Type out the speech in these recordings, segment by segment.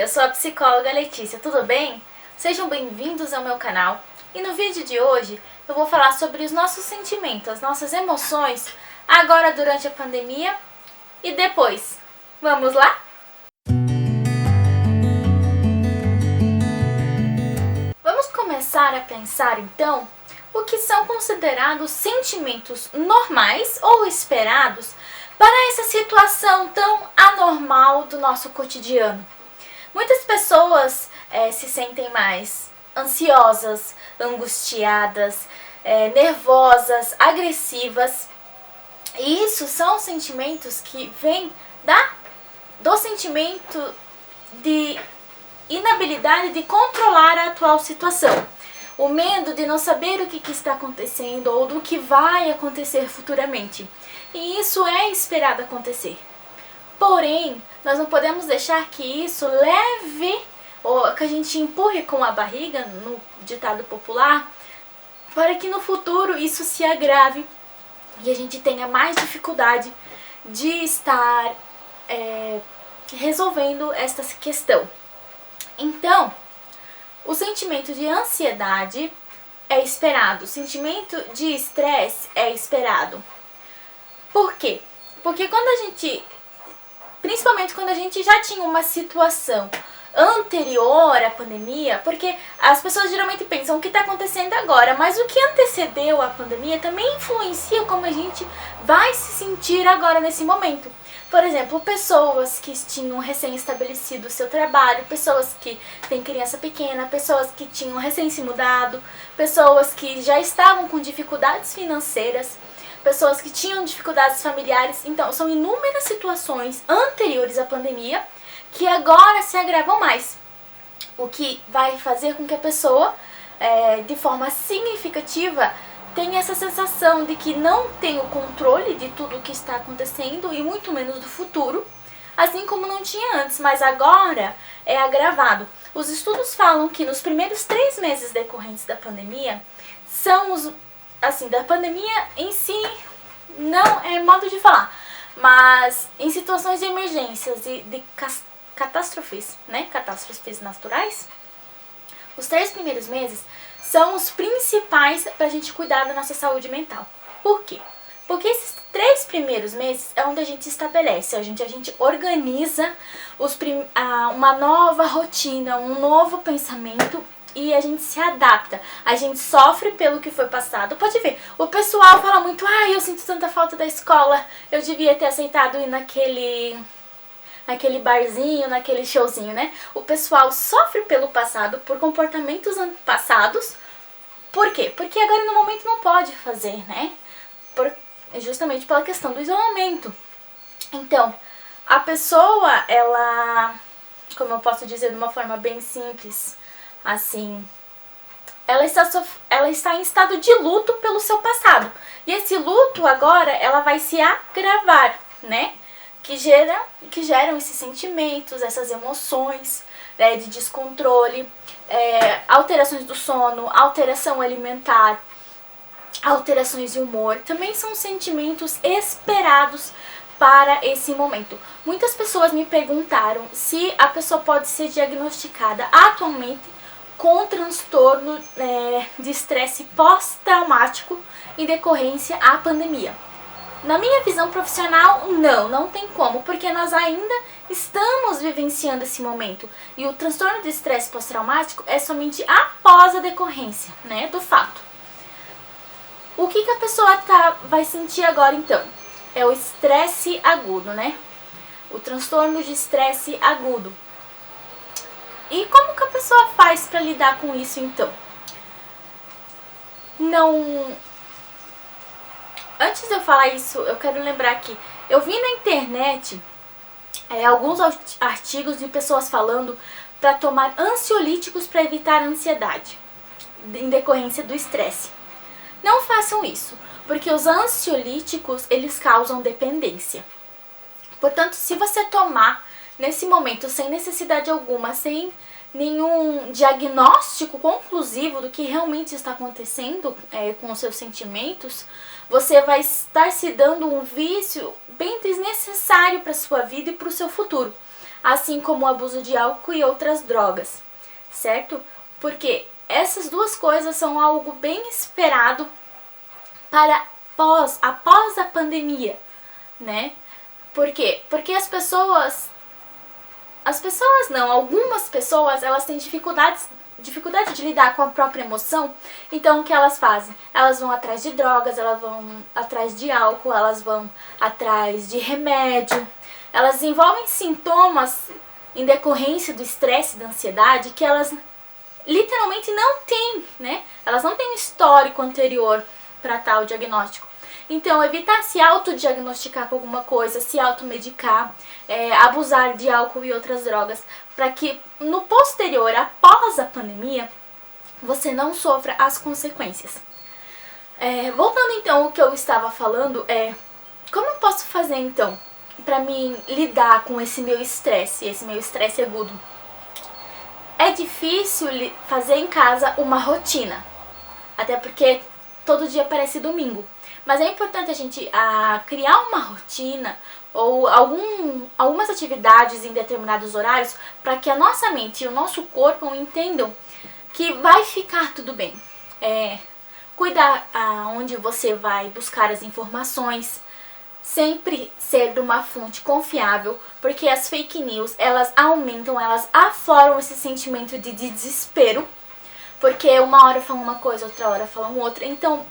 Eu sou a psicóloga Letícia, tudo bem? Sejam bem-vindos ao meu canal. E no vídeo de hoje eu vou falar sobre os nossos sentimentos, as nossas emoções, agora durante a pandemia e depois. Vamos lá? Vamos começar a pensar então o que são considerados sentimentos normais ou esperados para essa situação tão anormal do nosso cotidiano. Muitas pessoas se sentem mais ansiosas, angustiadas, nervosas, agressivas. E isso são sentimentos que vêm do sentimento de inabilidade de controlar a atual situação. O medo de não saber o que está acontecendo ou do que vai acontecer futuramente. E isso é esperado acontecer. Porém, nós não podemos deixar que isso leve, ou que a gente empurre com a barriga, no ditado popular, para que no futuro isso se agrave e a gente tenha mais dificuldade de estar resolvendo esta questão. Então, o sentimento de ansiedade é esperado, o sentimento de estresse é esperado. Por quê? Porque principalmente quando a gente já tinha uma situação anterior à pandemia, porque as pessoas geralmente pensam o que está acontecendo agora, mas o que antecedeu a pandemia também influencia como a gente vai se sentir agora nesse momento. Por exemplo, pessoas que tinham recém-estabelecido o seu trabalho, pessoas que têm criança pequena, pessoas que tinham recém se mudado, pessoas que já estavam com dificuldades financeiras, pessoas que tinham dificuldades familiares. Então, são inúmeras situações anteriores à pandemia que agora se agravam mais. O que vai fazer com que a pessoa, de forma significativa, tenha essa sensação de que não tem o controle de tudo o que está acontecendo e muito menos do futuro, assim como não tinha antes, mas agora é agravado. Os estudos falam que nos primeiros 3 meses decorrentes da pandemia, da pandemia em si, não é modo de falar, mas em situações de emergências e de catástrofes, catástrofes naturais, os 3 primeiros meses são os principais para a gente cuidar da nossa saúde mental. Por quê? Porque esses 3 primeiros meses é onde a gente estabelece, a gente organiza uma nova rotina, um novo pensamento e a gente se adapta. A gente sofre pelo que foi passado. Pode ver, o pessoal fala muito, eu sinto tanta falta da escola, eu devia ter aceitado ir naquele barzinho, naquele showzinho, né? O pessoal sofre pelo passado, por comportamentos passados. Por quê? Porque agora no momento não pode fazer, né? Justamente pela questão do isolamento. Então, a pessoa, ela, como eu posso dizer de uma forma bem simples, assim, ela está em estado de luto pelo seu passado. E esse luto agora, ela vai se agravar, né? Que geram esses sentimentos, essas emoções, de descontrole, alterações do sono, alteração alimentar, alterações de humor. Também são sentimentos esperados para esse momento. Muitas pessoas me perguntaram se a pessoa pode ser diagnosticada atualmente com transtorno de estresse pós-traumático em decorrência à pandemia. Na minha visão profissional, não tem como, porque nós ainda estamos vivenciando esse momento. E o transtorno de estresse pós-traumático é somente após a decorrência, do fato. O que a pessoa vai sentir agora, então? É o estresse agudo, O transtorno de estresse agudo. E como que a pessoa faz para lidar com isso, então? Antes de eu falar isso, eu quero lembrar que eu vi na internet alguns artigos de pessoas falando para tomar ansiolíticos para evitar a ansiedade em decorrência do estresse. Não façam isso, porque os ansiolíticos, eles causam dependência. Portanto, se você tomar nesse momento sem necessidade alguma, sem nenhum diagnóstico conclusivo do que realmente está acontecendo com os seus sentimentos, você vai estar se dando um vício bem desnecessário para a sua vida e para o seu futuro. assim como o abuso de álcool e outras drogas, certo? Porque essas duas coisas são algo bem esperado para após a pandemia, né? Por quê? Porque algumas pessoas, elas têm dificuldade de lidar com a própria emoção. Então o que elas fazem? Elas vão atrás de drogas, elas vão atrás de álcool, elas vão atrás de remédio. Elas desenvolvem sintomas em decorrência do estresse e da ansiedade que elas literalmente não têm, né? Elas não têm um histórico anterior para tal diagnóstico. Então, evitar se autodiagnosticar com alguma coisa, se automedicar, abusar de álcool e outras drogas, para que no posterior, após a pandemia, você não sofra as consequências. Voltando então ao que eu estava falando, como eu posso fazer então para mim lidar com esse meu estresse agudo? É difícil fazer em casa uma rotina, até porque todo dia parece domingo. Mas é importante a gente criar uma rotina ou algumas atividades em determinados horários para que a nossa mente e o nosso corpo entendam que vai ficar tudo bem. Cuidar onde você vai buscar as informações, sempre ser de uma fonte confiável, porque as fake news, elas aumentam, elas afloram esse sentimento de desespero, porque uma hora falam uma coisa, outra hora falam outra. Então,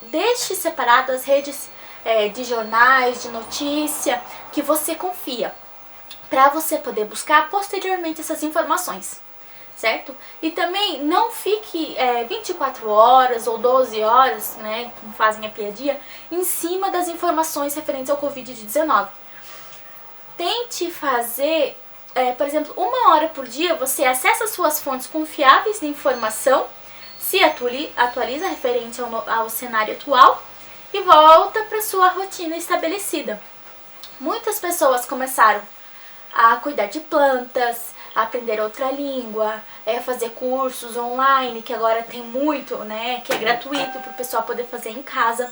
deixe separado as redes de jornais, de notícia, que você confia, para você poder buscar posteriormente essas informações, certo? E também não fique 24 horas ou 12 horas, né, como fazem a piadinha, em cima das informações referentes ao Covid-19. Tente fazer, por exemplo, 1 hora por dia você acessa suas fontes confiáveis de informação, se atualiza referente ao cenário atual e volta para sua rotina estabelecida. Muitas pessoas começaram a cuidar de plantas, a aprender outra língua, fazer cursos online, que agora tem muito, né, que é gratuito para o pessoal poder fazer em casa.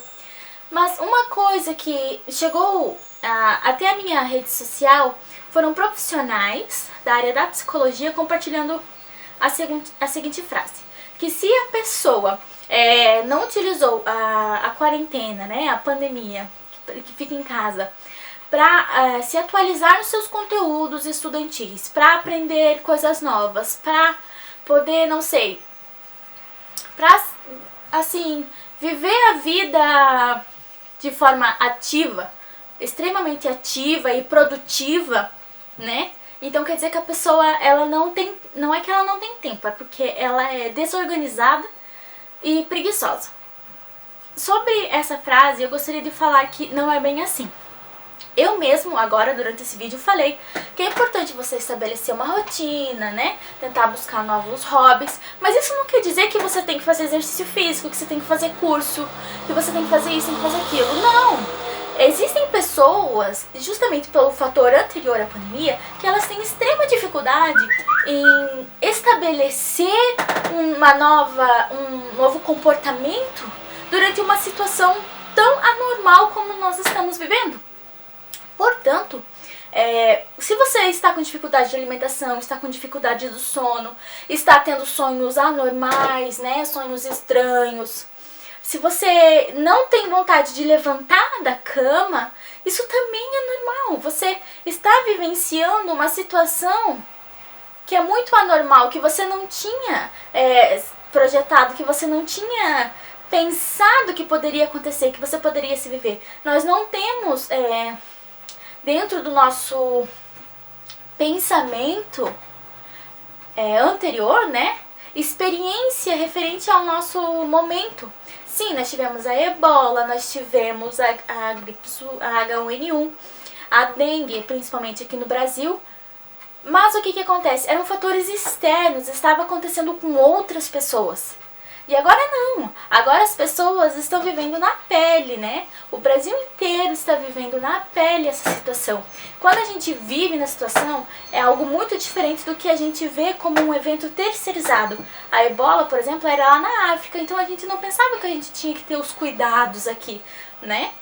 Mas uma coisa que chegou até a minha rede social foram profissionais da área da psicologia compartilhando a seguinte frase: que se a pessoa não utilizou a quarentena, né, a pandemia, que fica em casa, para se atualizar nos seus conteúdos estudantis, para aprender coisas novas, para poder, não sei, para, assim, viver a vida de forma ativa, extremamente ativa e produtiva, né? Então quer dizer que a pessoa, ela não é que ela não tem tempo, é porque ela é desorganizada e preguiçosa. Sobre essa frase, eu gostaria de falar que não é bem assim. Eu mesmo, agora, durante esse vídeo, falei que é importante você estabelecer uma rotina, né? Tentar buscar novos hobbies, mas isso não quer dizer que você tem que fazer exercício físico, que você tem que fazer curso, que você tem que fazer isso, tem que fazer aquilo. Não! Existem pessoas, justamente pelo fator anterior à pandemia, que elas têm extrema dificuldade em estabelecer um novo comportamento durante uma situação tão anormal como nós estamos vivendo. Portanto, se você está com dificuldade de alimentação, está com dificuldade do sono, está tendo sonhos anormais, né, sonhos estranhos, se você não tem vontade de levantar da cama, isso também é normal. Você está vivenciando uma situação que é muito anormal, que você não tinha projetado, que você não tinha pensado que poderia acontecer, que você poderia se viver. Nós não temos, dentro do nosso pensamento anterior, né, experiência referente ao nosso momento. Sim, nós tivemos a ebola, nós tivemos a gripe, a H1N1, a dengue, principalmente aqui no Brasil. Mas o que acontece? Eram fatores externos, estava acontecendo com outras pessoas. E agora não, agora as pessoas estão vivendo na pele, né? O Brasil inteiro está vivendo na pele essa situação. Quando a gente vive na situação, é algo muito diferente do que a gente vê como um evento terceirizado. A ebola, por exemplo, era lá na África, então a gente não pensava que a gente tinha que ter os cuidados aqui, né?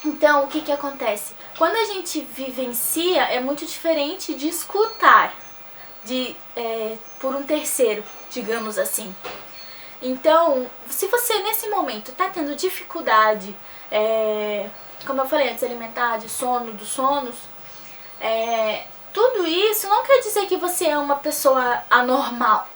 Então, o que que acontece? Quando a gente vivencia, é muito diferente de escutar por um terceiro, digamos assim. Então, se você nesse momento está tendo dificuldade, como eu falei antes, alimentar, de sono, dos sonos, tudo isso não quer dizer que você é uma pessoa anormal,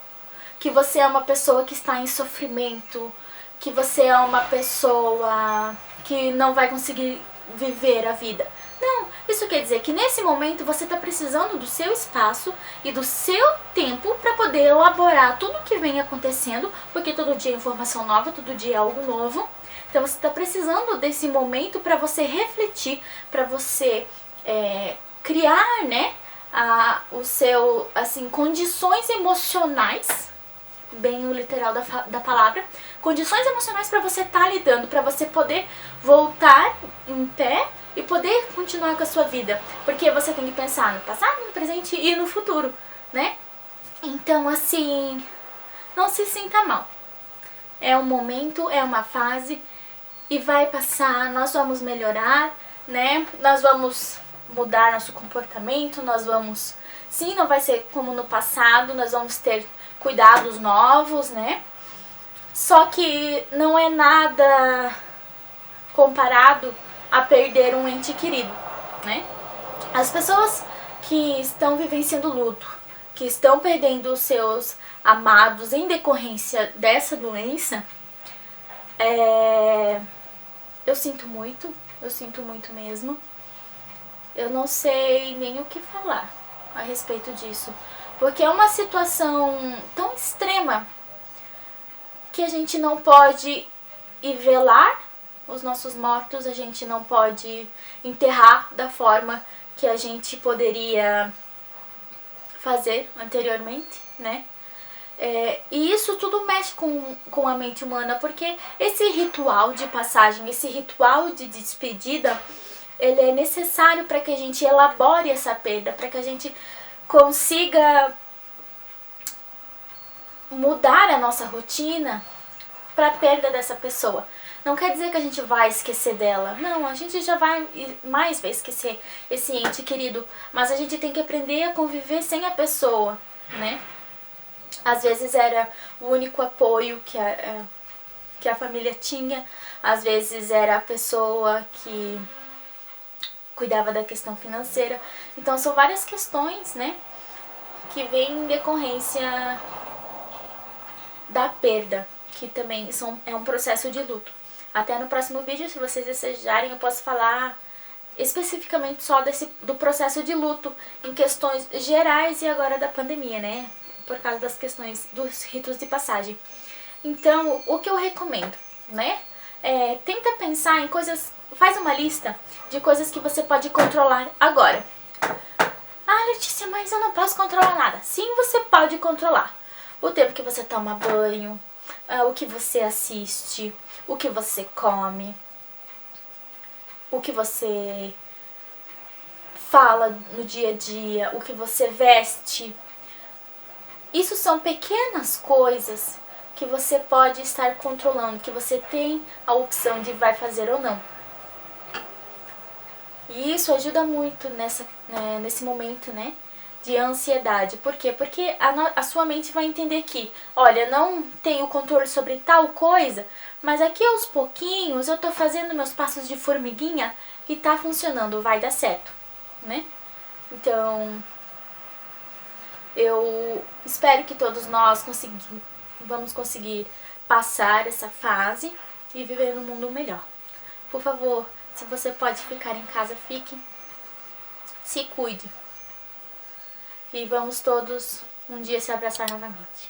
que você é uma pessoa que está em sofrimento, que você é uma pessoa que não vai conseguir viver a vida. Não, isso quer dizer que nesse momento você está precisando do seu espaço e do seu tempo para poder elaborar tudo o que vem acontecendo, porque todo dia é informação nova, todo dia é algo novo. Então você está precisando desse momento para você refletir, para você criar, né, o seu, assim, condições emocionais, bem o literal da palavra, condições emocionais para você estar lidando, para você poder voltar em pé e poder continuar com a sua vida, porque você tem que pensar no passado, no presente e no futuro, né? Então, assim, não se sinta mal. É um momento, é uma fase e vai passar, nós vamos melhorar, né? Nós vamos mudar nosso comportamento, nós vamos, sim, não vai ser como no passado, nós vamos ter cuidados novos, né? Só que não é nada comparado a perder um ente querido, né? As pessoas que estão vivenciando luto, que estão perdendo os seus amados em decorrência dessa doença, eu sinto muito mesmo. Eu não sei nem o que falar a respeito disso, porque é uma situação tão extrema que a gente não pode ir velar os nossos mortos, a gente não pode enterrar da forma que a gente poderia fazer anteriormente, né? E isso tudo mexe com a mente humana, porque esse ritual de passagem, esse ritual de despedida, ele é necessário para que a gente elabore essa perda, para que a gente consiga mudar a nossa rotina para a perda dessa pessoa. Não quer dizer que a gente vai esquecer dela. Não, a gente já vai esquecer esse ente querido. Mas a gente tem que aprender a conviver sem a pessoa, né? Às vezes era o único apoio que a família tinha. Às vezes era a pessoa que cuidava da questão financeira. Então são várias questões, né, que vêm em decorrência da perda, que também é um processo de luto. Até no próximo vídeo, se vocês desejarem, eu posso falar especificamente só do processo de luto em questões gerais e agora da pandemia, né? Por causa das questões dos ritos de passagem. Então, o que eu recomendo, né? Tenta pensar em coisas, faz uma lista de coisas que você pode controlar agora. Ah, Letícia, mas eu não posso controlar nada. Sim, você pode controlar. O tempo que você toma banho, o que você assiste, o que você come, o que você fala no dia a dia, o que você veste. Isso são pequenas coisas que você pode estar controlando, que você tem a opção de vai fazer ou não. E isso ajuda muito nesse momento, né, de ansiedade. Por quê? Porque a sua mente vai entender que, olha, não tenho controle sobre tal coisa, mas aqui aos pouquinhos eu tô fazendo meus passos de formiguinha e tá funcionando, vai dar certo, né? Então, eu espero que todos nós vamos conseguir passar essa fase e viver num mundo melhor. Por favor, se você pode ficar em casa, fique. Se cuide. E vamos todos um dia se abraçar novamente.